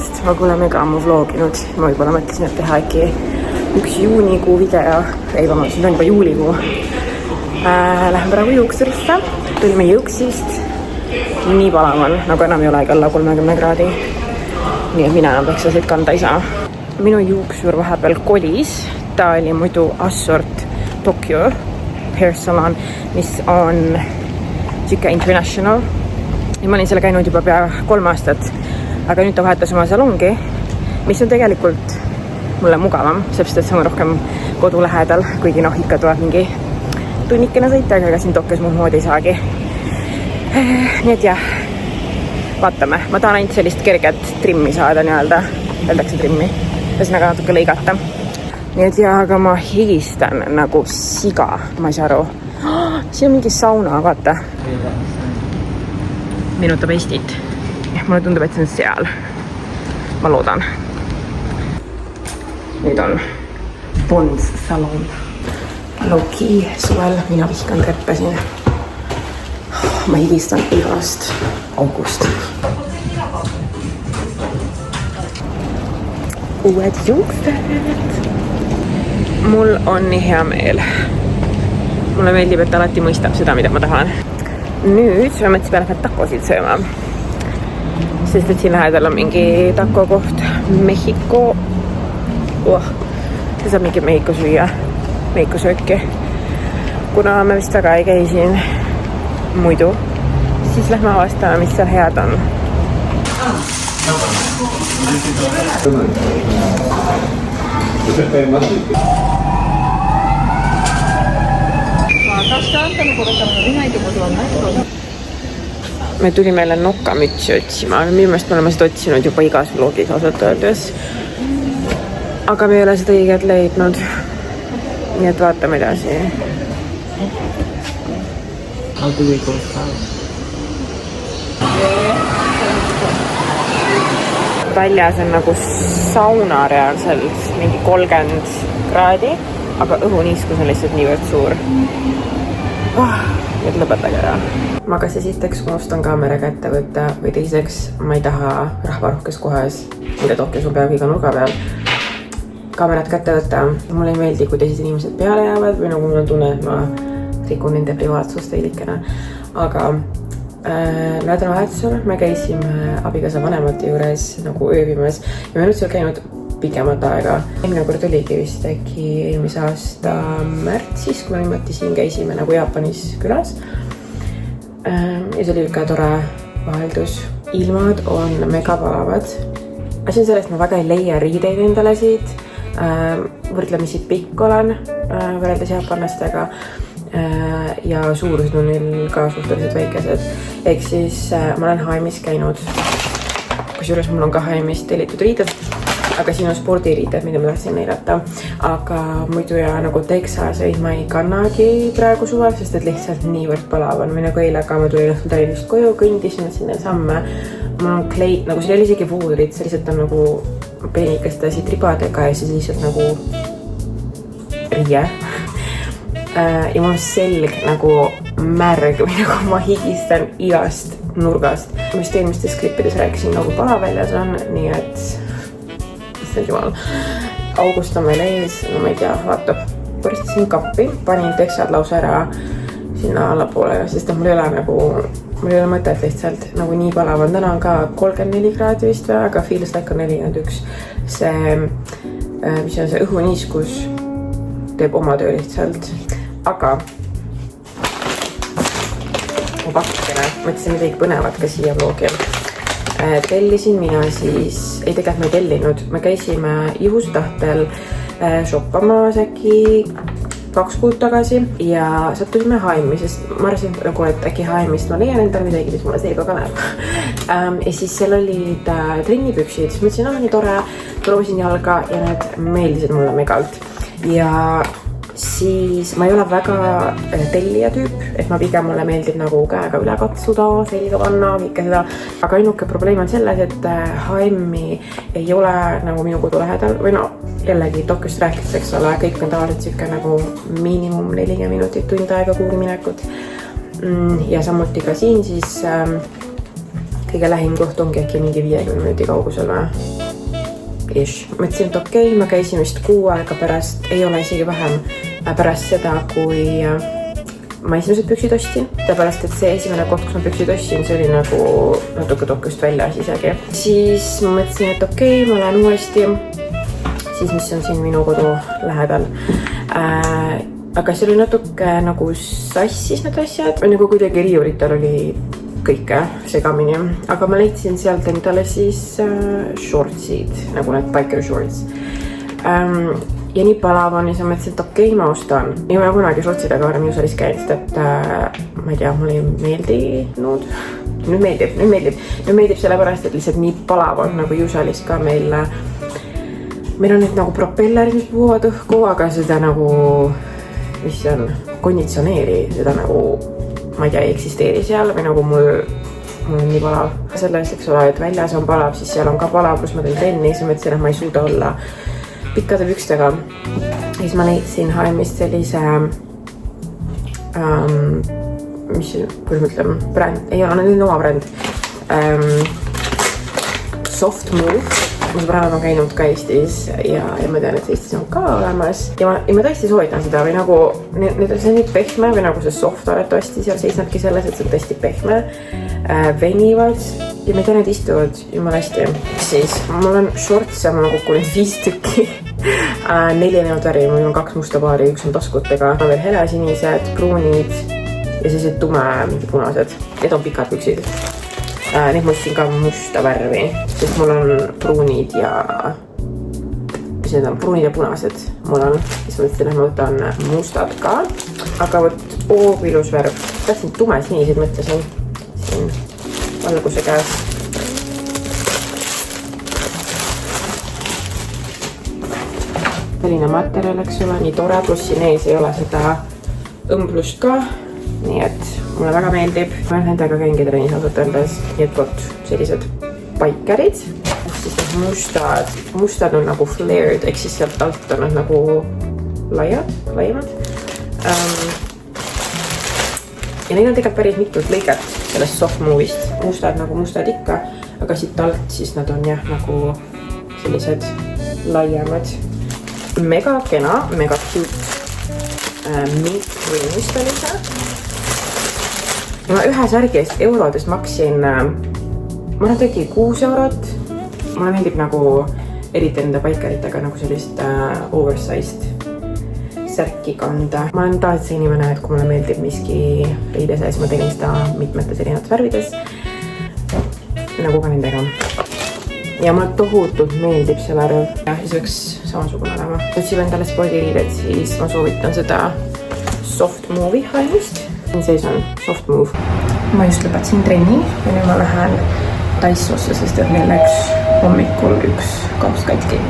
tulemast, ma pole mega ammu vloginud, ma võib-olla mõtlesin, et teha äkki üks juunikuu video, ei vabandust, nüüd on juba juulikuu. Lähen praegu Juuksurisse, tulime Juuksist, nii palav on, nagu enam ei olegi alla 30 kraadi, nii et mina enam peksasid kanda ei saa. Minu Juuksur vahepeal kolis, ta oli muidu Assort Tokyo Hair Salon, mis on siuke international ja ma olin seal käinud juba pea 3 aastat, aga nüüd ta vahetas oma salongi, mis on tegelikult mulle mugavam, sest et see on rohkem kodu lähedal, kuigi noh, ikka tuleb mingi tunnikene sõita, aga siin Tokyos muud moodi ei saagi. Nii et jah, vaatame, ma tahan ainult sellist kerget trimmi saada nii-öelda, öeldakse trimmi, ühesõnaga natuke lõigata. Nii et jah, aga ma higistan nagu siga, ma ei saa aru. Siin on mingi sauna, vaata. Meenutab Eestit. Mulle tundub, et see on seal. Ma loodan. Nüüd on Bonds salon. Low-key suvel, mina vihkan treppe siin. Ma higistan igast august. Uued juuksed. Mul on nii hea meel. Mulle meeldib, et alati mõistab seda, mida ma tahan. Nüüd ma mõtlesin peale takosid sööma. Sest et siin lähedal on mingi taco koht. Mehhiko. See saab mingi Mehhiko süüa. Mehhiko sööki. Kuna me vist väga ei käi siin muidu, siis lähme avastame, mis seal head on. Me tulime jälle nokkamütsi otsima, minu meelest me oleme seda otsinud juba igas vlogis ausalt öeldes. Aga me ei ole seda õiget leidnud. Nii et vaatame edasi. How do we go south? Väljas on nagu sauna reaalselt, mingi 30 kraadi, aga õhuniiskus on lihtsalt niivõrd suur. Nüüd lõpetage ära. Ma kas esiteks unustan kaamera kätte võtta või teiseks ma ei taha rahvarohkes kohas, mida Tokyos on peaaegu iga nurga peal, kaamerat kätte võtta. Mulle ei meeldi, kui teised inimesed peale jäävad või nagu mul on tunne, et ma rikun nende privaatsust veidikene. Aga nädalavahetusel me käisime abikaasa vanemate juures nagu ööbimas ja me nüüd seal käinud pikemat aega. Eelmine kord oligi vist äkki eelmise aasta märtsis, kui me niimoodi siin käisime nagu Jaapanis külas. Ja see oli ka tore vaheldus. Ilmad on mega palavad. Asi on sellest, ma väga ei leia riideid endale siit. Võrdlemisi pikk olen võrreldes jaapanlastega ja suurused on neil ka suhteliselt väikesed. Ehk siis ma olen H&M-is käinud, kusjuures mul on ka H&M-is tellitud riided, aga siin on spordiriided, mida ma tahtsin näidata. Aga muidu ja nagu Texaseid ma ei kannagi praegu suvel, sest et lihtsalt niivõrd palav on. Või nagu eile ka ma tulin õhtul Tallinnast koju, kõndisin sinna samme. Mul on kleit, nagu siin oli isegi voodrid, see lihtsalt on nagu peenikeste siit ribadega ja siis lihtsalt nagu riie. Ja mul on selg nagu märg või nagu ma higistan igast nurgast. Ma just eelmistes klippides rääkisin nagu pala väljas on, nii et issand jumal, august on meil ees, no ma ei tea, vaatab. Võristasin kappi, panin teksad lausa ära sinna allapoole, sest mul ei ole nagu, mul ei ole mõtet lihtsalt nagu nii palav on. Täna on ka 34 kraadi vist või, aga feels like on 41. See, mis on see õhuniiskus, teeb oma töö lihtsalt. Aga ma pakkene, mõtlesin midagi põnevat ka siia vlogil. Tellisin mina siis, ei tegelikult ma ei tellinud, me käisime juhustahtel shoppamas äkki 2 kuud tagasi ja sattusime H&M-i, sest ma arvasin nagu, et äkki H&M-ist ma leian endale midagi, mis mulle selga ka näeb. Ja siis seal olid trennipüksid, siis mõtlesin, nii tore, proovisin jalga ja need meeldisid mulle megalt. Ja siis ma ei ole väga tellija tüüp, et ma pigem mulle meeldib nagu käega üle katsuda, selga panna, kõike seda. Aga ainuke probleem on selles, et H&M-i ei ole nagu minu kodu lähedal või no jällegi Tokyost rääkides, eks ole, kõik on tavaliselt siuke nagu miinimum 40 minutit, tund aega kuhugi minekut. Ja samuti ka siin siis kõige lähim koht ongi äkki mingi 50 minuti kaugusel või? Ish. Mõtlesin, et okei, ma käisin vist 6 aega pärast, ei ole isegi vähem, pärast seda, kui ma esimesed püksid ostsin. Täpärast, et see esimene koht, kus ma püksid ostsin, see oli nagu natuke tokkust väljas isegi. Siis ma mõtlesin, et okei, ma lähen uuesti. Siis, mis on siin minu kodu lähedal. Aga see oli natuke nagu sassis need asjad. Nagu kuidagi riiuritel oli kõike segamini. Aga ma leidsin sealt endale siis shortsid, nagu need biker shorts. Ja nii palav on ja siis mõtlesin, et okei, ma ostan. Ei ole kunagi shortsidega varem Jusalis käinud, et ma ei tea, mulle ei meeldinud. Nüüd meeldib sellepärast, et lihtsalt nii palav on nagu Jusalis ka meil on nüüd nagu propellerid, mis puhuvad õhku, aga seda nagu, mis see on, konditsioneeri, seda nagu, ma ei tea, ei eksisteeri seal või nagu mul on nii palav. Selles, eks ole, et väljas on palav, siis seal on ka palav, kus ma teen tennis ja mõtlesin, et ma ei suuda olla pikkade pükstega. Siis ma leidsin H&M-ist sellise, kuidas ma ütlen, bränd, ei ole, need on oma bränd, Soft Move. Ma praegu olen käinud ka Eestis ja ma tean, et Eestis on ka olemas. Ja ma tõesti soovitan seda või nagu, see on nii pehme või nagu see soft arvatavasti seal seisnebki selles, et see on tõesti pehme, venivad ja ma tean, et istuvad jumala hästi. Siis mul on shorts ja mul on kokku 5 tükki. 4 erinevat värvi, mul on 2 musta paari, 1 on taskutega. On veel helesinised, pruunid ja sellised tume mingi punased. Need on pikad püksid. Nüüd ma ostsin ka musta värvi, sest mul on pruunid ja punased mul on. Siis mõtlesin, et ma võtan mustad ka. Aga võt ilus värv. Tahtsin tume siniseid mõtlesin siin valguse käes. Selline materjal, eks ole, nii tore, pluss siin ees ei ole seda õmblust ka. Nii et mulle väga meeldib. Ma nendega käingi trennis ausalt öeldes. Nii et võt sellised bikerid. Siis mustad on nagu flared, ehk siis sealt alt on nad nagu laiemad. Ja neil on tegelikult päris mitut lõiget sellest soft move'ist. Mustad nagu mustad ikka, aga siit alt siis nad on jah nagu sellised laiemad. Mega kena, mega cute mint greenist oli see. Ja ma ühe särgi eest eurodes maksin, ma olen tegi 6 eurot. Mulle meeldib nagu eriti enda bikeritega nagu sellist oversized särki kanda. Ma olen tavaliselt see inimene, et kui mulle meeldib miski riide sees, ma tegin seda mitmetes erinevates värvides. Nagu ka nendega. Ja mulle tohutult meeldib see värv. Ja siis võiks samasugune olema. Võtsin endale spordiriided, siis ma soovitan seda Soft Move'i H&M-ist. Siin sees on Soft Move. Ma just lõpetasin trenni ja nüüd ma lähen Daisosse, sest et meil läks hommikul üks kaups katki.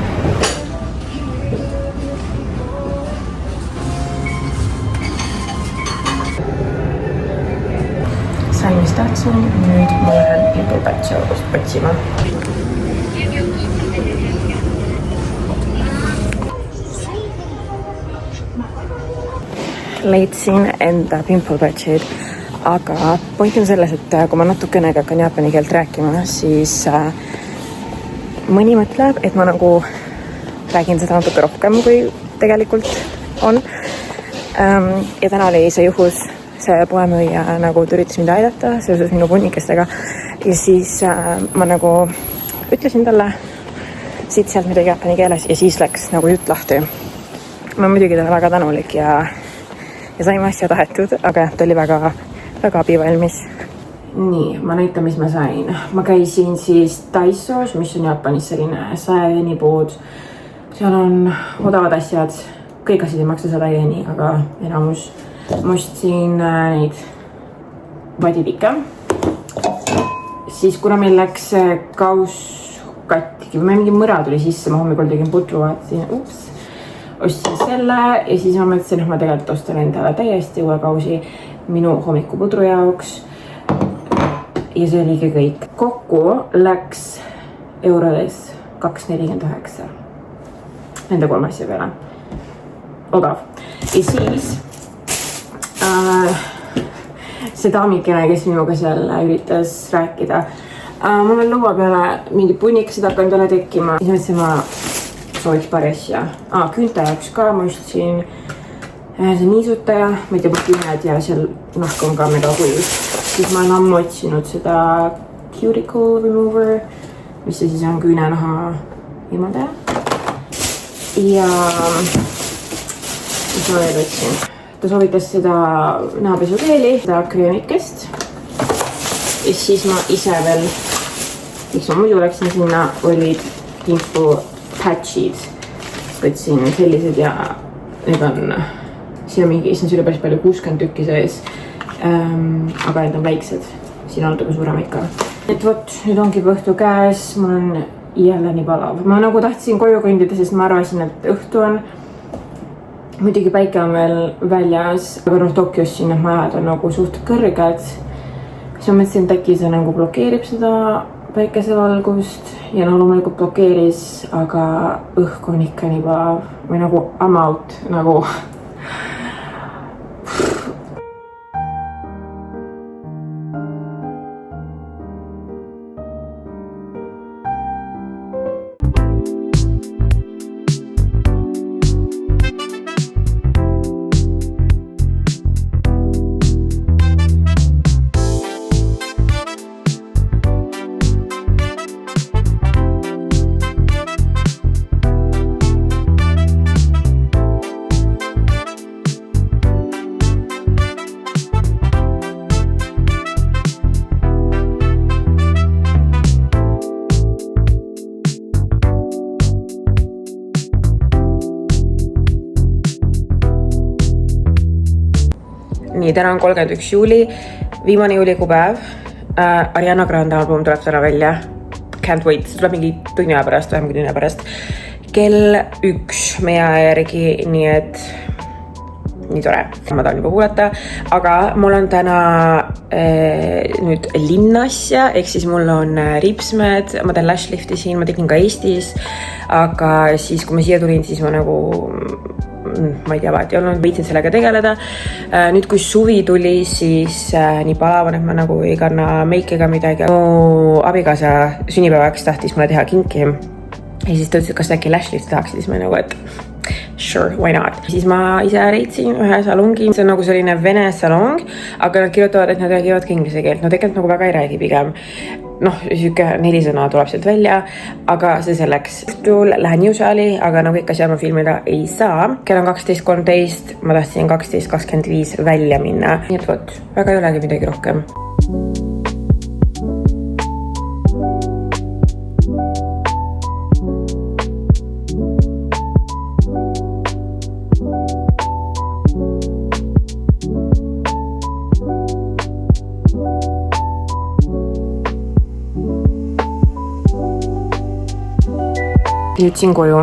Sain mis tahtsin, nüüd ma lähen Pimple Patchi otsima. Leidsin enda Pimple Patchid, aga point on selles, et kui ma natukene hakkan jaapani keelt rääkima, siis mõni mõtleb, et ma nagu räägin seda natuke rohkem, kui tegelikult on. Ja täna oli see juhus, see poemüüja nagu üritas mind aidata seoses minu punnikestega ja siis ma nagu ütlesin talle siit-sealt midagi jaapani keeles ja siis läks nagu jutt lahti. Ma muidugi talle väga tänulik ja saime asja tahetud, aga jah, ta oli väga abivalmis. Nii, ma näitan, mis ma sain. Ma käisin siis Daisos, mis on Jaapanis selline 100 jeni pood. Seal on odavad asjad. Kõik asjad ei maksa 100 jeni, aga enamus. Ma ostsin neid vadipikke. Siis kuna meil läks kauss katki, või mingi mõra tuli sisse, ma hommikul tegin putru, vaatasin, ostsin selle ja siis ma mõtlesin, et ma tegelikult ostan endale täiesti uue kausi minu hommikupudru jaoks. Ja see oligi kõik. Kokku läks eurodes 2,49 nende 3 asja peale. Odav. Ja siis see daamikene, kes minuga seal üritas rääkida, Mul on lõua peale mingid punnikesed hakanud jälle tekkima. Siis mõtlesin, ma sooviks paari asja. Küünte jaoks ka ma ostsin see niisutaja. Ma ei tea, küüned ja seal nahk on ka mega kuiv. Siis ma olen ammu otsinud seda cuticle remover, mis see siis on küünenaha ilmaldaja. Ja mis ma veel võtsin? Ta soovitas seda näopesukeeli, seda kreemikest. Ja siis ma ise veel, miks ma muidu läksin sinna, olid Pimple patchid. Võtsin sellised ja need on, siin on mingi, siin oli päris palju 60 tükki sees. Aga need on väiksed, siin on natuke suurem ikka. Et vot, nüüd ongi õhtu käes, mul on jälle nii palav. Ma nagu tahtsin koju kõndida, sest ma arvasin, et õhtu on. Muidugi päike on veel väljas, aga Tokyos siin need majad on nagu suht kõrged. Siis ma mõtlesin, et äkki see nagu blokeerib seda päikesevalgust ja loomulikult blokeeris, aga õhk on ikka nii palav või nagu I'm out nagu. Nii, täna on 31 juuli, viimane juulikuupäev. Ariana Grande album tuleb täna välja. Can't wait, see tuleb mingi tunni aja pärast, vähem kui tunni aja pärast. Kell 1 meie aja järgi, nii et nii tore. Ma tahan juba kuulata, aga mul on täna nüüd linnasja, ehk siis mul on ripsmed, ma teen lash lifti siin, ma tegin ka Eestis, aga siis kui ma siia tulin, siis ma nagu ma ei tea, vahet ei olnud, võitsin sellega tegeleda. Nüüd, kui suvi tuli, siis nii palavan, et ma nagu ei kanna meiki ega midagi. Mu abikaasa sünnipäevaks tahtis mulle teha kinki. Ja siis ta ütles, et kas äkki lash lift tahaksid, siis ma nagu, et sure, why not. Siis ma ise leidsin ühe salongi. See on nagu selline vene salong, aga nad kirjutavad, et nad räägivad ka inglise keelt. No tegelikult nagu väga ei räägi pigem. Noh, siuke 4 sõna tuleb sealt välja, aga see selleks. Lähen Newsali, aga nagu ikka seal ma filmida ei saa. Kell on 12.13, ma tahtsin 12.25 välja minna. Nii et vot, väga ei olegi midagi rohkem. Jõudsin koju,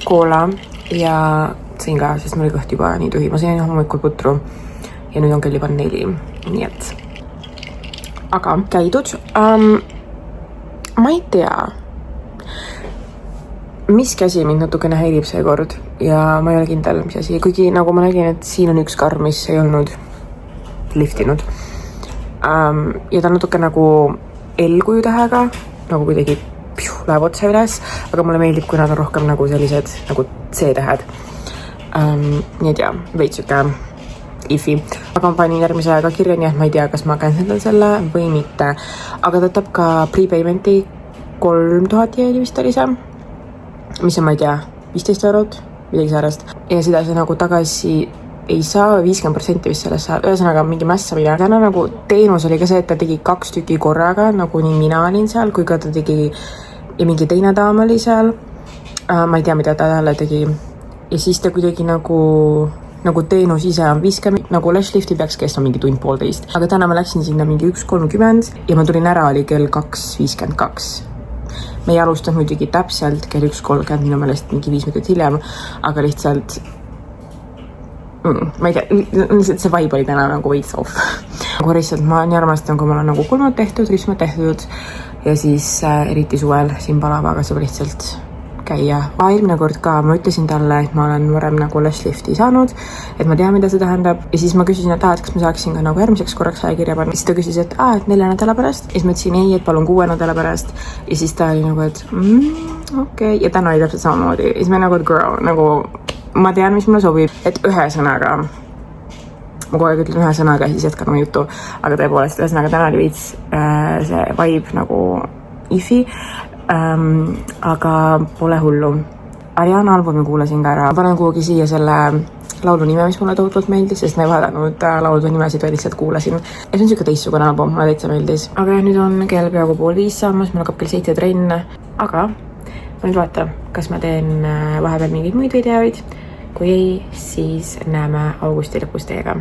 koola ja sõin ka, sest mul oli kõht juba nii tühi. Ma sõin hommikul putru ja nüüd on kell juba 4, nii et. Aga käidud. Ma ei tea, mis käsi mind natukene häirib see kord ja ma ei ole kindel, mis asi. Kuigi nagu ma nägin, et siin on üks karm, mis ei olnud liftinud. Ja ta on natuke nagu L-kuju tähega, nagu kuidagi läheb otse üles, aga mulle meeldib, kui nad on rohkem nagu sellised nagu C-tähed. Nii et jah, veits süke ifi. Aga ma panin järgmise aega kirja, nii et ma ei tea, kas ma canceldan selle või mitte. Aga ta võtab ka prepaymenti 3000 jeeni vist oli see, mis on, ma ei tea, 15 eurot, midagi säärast. Ja seda see nagu tagasi ei saa, 50% vist sellest saab. Ühesõnaga mingi mässamine. Täna nagu teenus oli ka see, et ta tegi 2 tükki korraga, nagu nii mina olin seal, kui ka ta tegi ja mingi teine daam oli seal. Ma ei tea, mida ta jälle tegi. Ja siis ta kuidagi nagu teenus ise on 50, nagu lash lifti peaks kestma mingi tund 1,5. Aga täna ma läksin sinna mingi 1.30 ja ma tulin ära, oli kell 2.52. Me ei alustanud muidugi täpselt kell 1.30, minu meelest mingi 5 minutit hiljem, aga lihtsalt ma ei tea, lihtsalt see vibe oli täna nagu veits off. Nagu lihtsalt ma nii armastan, kui mul on nagu kulmad tehtud, rüsmad tehtud ja siis eriti suvel siin palava, aga see oli lihtsalt käia. Eelmine kord ka ma ütlesin talle, et ma olen varem nagu lash lifti saanud, et ma tean, mida see tähendab. Ja siis ma küsisin, et kas ma saaksin ka nagu järgmiseks korraks ajakirja panna. Siis ta küsis, et 4 nädala pärast. Ja siis ma ütlesin ei, et palun 6 nädala pärast. Ja siis ta oli nagu, et okei. Ja täna oli täpselt samamoodi. Ja siis ma nagu, et girl, nagu ma tean, mis mulle sobib. Et ühesõnaga, ma kogu aeg ütlen ühe sõnaga ja siis jätkan oma jutu. Aga tõepoolest, ühesõnaga täna oli veits see vibe nagu ifi. Aga pole hullu. Ariana albumi kuulasin ka ära. Panen kuhugi siia selle laulu nime, mis mulle tohutult meeldis, sest ma ei vaadanud lauldu nimesid, vaid lihtsalt kuulasin. Ja see on siuke teistsugune album, mulle täitsa meeldis. Aga jah, nüüd on kell peaaegu 4:30 saamas, mul hakkab kell 7 trenn. Aga ma nüüd vaata, kas ma teen vahepeal mingeid muid videoid. Kui ei, siis näeme augusti lõpus teiega.